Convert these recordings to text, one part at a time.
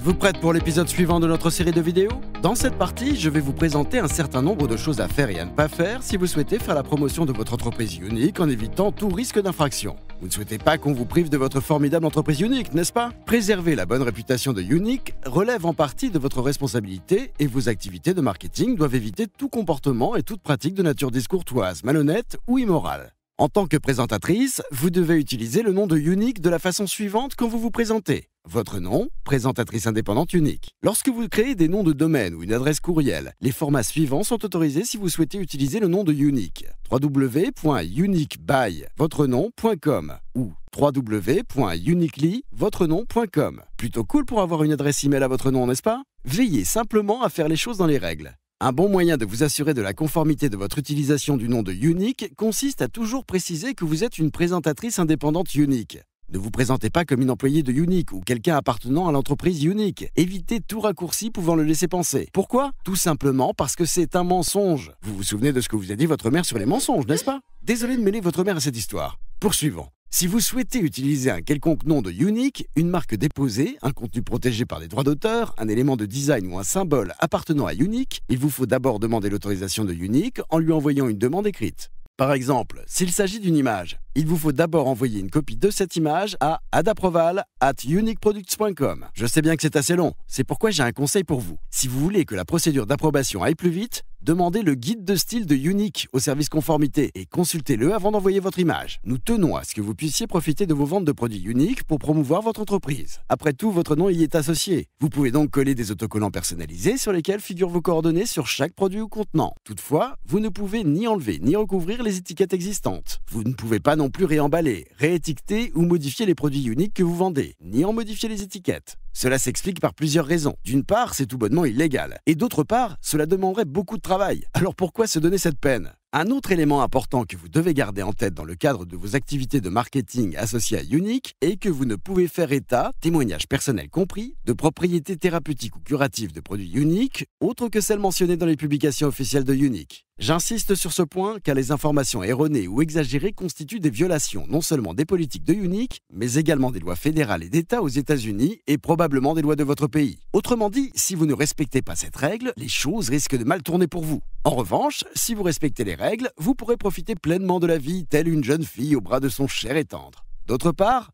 Êtes-vous prête pour l'épisode suivant de notre série de vidéos? Dans cette partie, je vais vous présenter un certain nombre de choses à faire et à ne pas faire si vous souhaitez faire la promotion de votre entreprise unique en évitant tout risque d'infraction. Vous ne souhaitez pas qu'on vous prive de votre formidable entreprise unique, n'est-ce pas? Préserver la bonne réputation de Unique relève en partie de votre responsabilité et vos activités de marketing doivent éviter tout comportement et toute pratique de nature discourtoise, malhonnête ou immorale. En tant que présentatrice, vous devez utiliser le nom de Unique de la façon suivante quand vous vous présentez. Votre nom, présentatrice indépendante unique. Lorsque vous créez des noms de domaine ou une adresse courriel, les formats suivants sont autorisés si vous souhaitez utiliser le nom de Unique. www.uniquebyvotrenom.com ou www.uniquelyvotrenom.com. Plutôt cool pour avoir une adresse email à votre nom, n'est-ce pas? Veillez simplement à faire les choses dans les règles. Un bon moyen de vous assurer de la conformité de votre utilisation du nom de Unique consiste à toujours préciser que vous êtes une présentatrice indépendante Unique. Ne vous présentez pas comme une employée de Unique ou quelqu'un appartenant à l'entreprise Unique. Évitez tout raccourci pouvant le laisser penser. Pourquoi? Tout simplement parce que c'est un mensonge. Vous vous souvenez de ce que vous a dit votre mère sur les mensonges, n'est-ce pas? Désolé de mêler votre mère à cette histoire. Poursuivons. Si vous souhaitez utiliser un quelconque nom de Unique, une marque déposée, un contenu protégé par les droits d'auteur, un élément de design ou un symbole appartenant à Unique, il vous faut d'abord demander l'autorisation de Unique en lui envoyant une demande écrite. Par exemple, s'il s'agit d'une image, il vous faut d'abord envoyer une copie de cette image à adapproval@uniqueproducts.com. Je sais bien que c'est assez long, c'est pourquoi j'ai un conseil pour vous. Si vous voulez que la procédure d'approbation aille plus vite, demandez le guide de style de Unique au service conformité et consultez-le avant d'envoyer votre image. Nous tenons à ce que vous puissiez profiter de vos ventes de produits Unique pour promouvoir votre entreprise. Après tout, votre nom y est associé. Vous pouvez donc coller des autocollants personnalisés sur lesquels figurent vos coordonnées sur chaque produit ou contenant. Toutefois, vous ne pouvez ni enlever ni recouvrir les étiquettes existantes. Vous ne pouvez pas non plus réemballer, réétiqueter ou modifier les produits Unique que vous vendez, ni en modifier les étiquettes. Cela s'explique par plusieurs raisons. D'une part, c'est tout bonnement illégal. Et d'autre part, cela demanderait beaucoup de travail. Alors pourquoi se donner cette peine? Un autre élément important que vous devez garder en tête dans le cadre de vos activités de marketing associées à Unique est que vous ne pouvez faire état, témoignages personnels compris, de propriétés thérapeutiques ou curatives de produits Unique, autres que celles mentionnées dans les publications officielles de Unique. J'insiste sur ce point car les informations erronées ou exagérées constituent des violations non seulement des politiques de Unique, mais également des lois fédérales et d'État aux États-Unis et probablement des lois de votre pays. Autrement dit, si vous ne respectez pas cette règle, les choses risquent de mal tourner pour vous. En revanche, si vous respectez les règles, vous pourrez profiter pleinement de la vie telle une jeune fille au bras de son cher et tendre. D'autre part,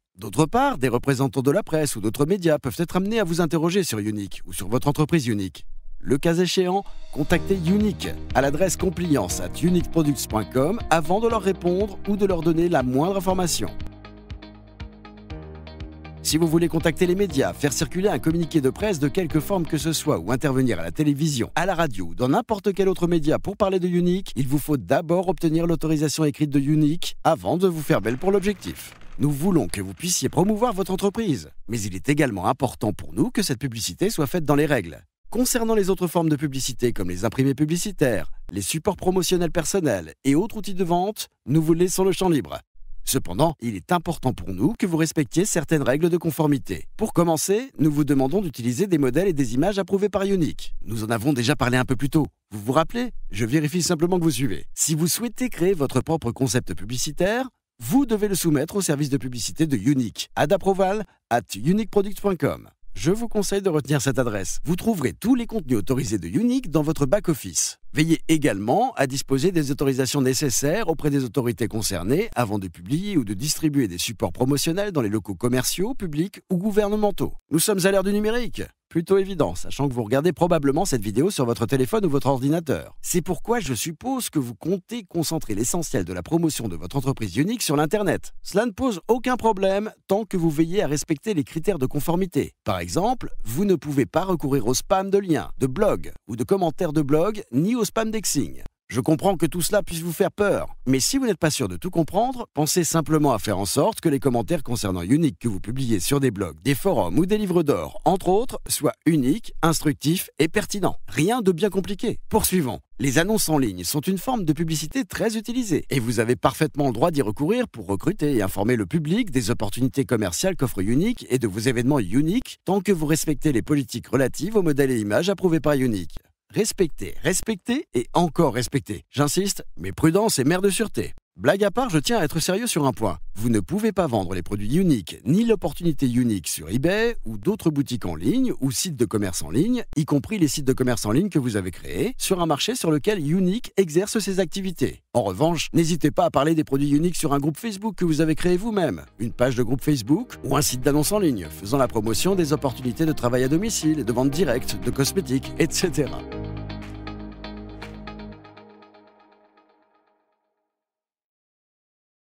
des représentants de la presse ou d'autres médias peuvent être amenés à vous interroger sur Unique ou sur votre entreprise Unique. Le cas échéant, contactez Unique à l'adresse compliance@uniqueproducts.com avant de leur répondre ou de leur donner la moindre information. Si vous voulez contacter les médias, faire circuler un communiqué de presse de quelque forme que ce soit ou intervenir à la télévision, à la radio ou dans n'importe quel autre média pour parler de Unique, il vous faut d'abord obtenir l'autorisation écrite de Unique avant de vous faire belle pour l'objectif. Nous voulons que vous puissiez promouvoir votre entreprise, mais il est également important pour nous que cette publicité soit faite dans les règles. Concernant les autres formes de publicité comme les imprimés publicitaires, les supports promotionnels personnels et autres outils de vente, nous vous laissons le champ libre. Cependant, il est important pour nous que vous respectiez certaines règles de conformité. Pour commencer, nous vous demandons d'utiliser des modèles et des images approuvés par Unique. Nous en avons déjà parlé un peu plus tôt. Vous vous rappelez? Je vérifie simplement que vous suivez. Si vous souhaitez créer votre propre concept publicitaire, vous devez le soumettre au service de publicité de Unique, adapproval@uniqueproducts.com. Je vous conseille de retenir cette adresse. Vous trouverez tous les contenus autorisés de Unique dans votre back-office. Veillez également à disposer des autorisations nécessaires auprès des autorités concernées avant de publier ou de distribuer des supports promotionnels dans les locaux commerciaux, publics ou gouvernementaux. Nous sommes à l'ère du numérique. Plutôt évident, sachant que vous regardez probablement cette vidéo sur votre téléphone ou votre ordinateur. C'est pourquoi je suppose que vous comptez concentrer l'essentiel de la promotion de votre entreprise Unique sur l'Internet. Cela ne pose aucun problème tant que vous veillez à respecter les critères de conformité. Par exemple, vous ne pouvez pas recourir au spam de liens, de blogs ou de commentaires de blogs, ni au spam d'exing. Je comprends que tout cela puisse vous faire peur, mais si vous n'êtes pas sûr de tout comprendre, pensez simplement à faire en sorte que les commentaires concernant Unique que vous publiez sur des blogs, des forums ou des livres d'or, entre autres, soient uniques, instructifs et pertinents. Rien de bien compliqué. Poursuivons. Les annonces en ligne sont une forme de publicité très utilisée et vous avez parfaitement le droit d'y recourir pour recruter et informer le public des opportunités commerciales qu'offre Unique et de vos événements Unique tant que vous respectez les politiques relatives aux modèles et images approuvés par Unique. Respectez, respectez et encore respectez. J'insiste, mais prudence est mère de sûreté. Blague à part, je tiens à être sérieux sur un point. Vous ne pouvez pas vendre les produits Unique ni l'opportunité Unique sur eBay ou d'autres boutiques en ligne ou sites de commerce en ligne, y compris les sites de commerce en ligne que vous avez créés, sur un marché sur lequel Unique exerce ses activités. En revanche, n'hésitez pas à parler des produits Unique sur un groupe Facebook que vous avez créé vous-même, une page de groupe Facebook ou un site d'annonce en ligne, faisant la promotion des opportunités de travail à domicile, de vente directe, de cosmétiques, etc.